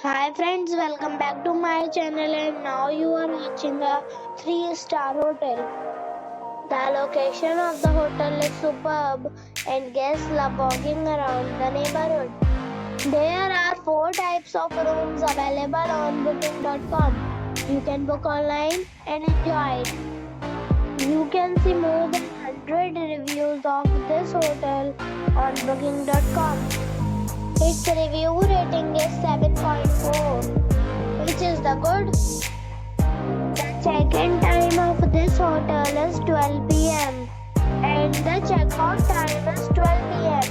Hi friends, welcome back to my channel and now you are watching a 3-star hotel. The location of the hotel is superb and guests love walking around the neighborhood. There are 4 types of rooms available on booking.com. You can book online and enjoy it. You can see more than 100 reviews of this hotel on booking.com. Its review rating is 7.4, which is the good. The check-in time of this hotel is 12 p.m. and the check-out time is 12 p.m.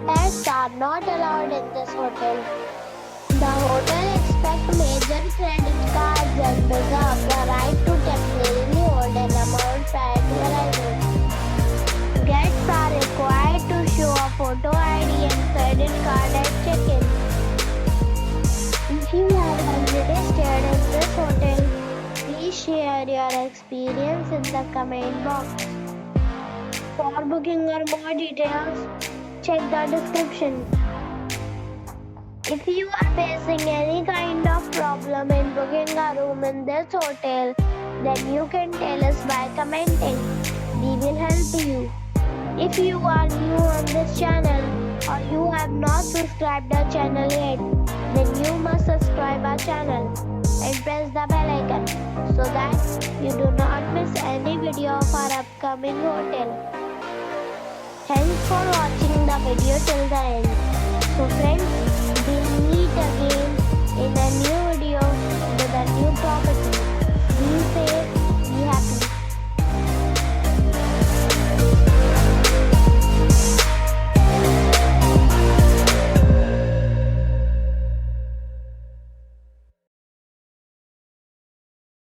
Pets are not allowed in this hotel. The hotel expects major credit cards and reserves the right to temporarily hold an amount prior to arrival. Guests are required to show a photo ID and credit card at check-in. If you have already stayed in this hotel, please share your experience in the comment box. For booking or more details, check the description. If you are facing any kind of problem in booking a room in this hotel, then you can tell us by commenting. We will help you. If you are new on this channel or you have not subscribed our channel yet, then you must subscribe our channel and press the bell icon so that you do not miss any video of our upcoming hotel. Thanks for watching the video till the end. So friends,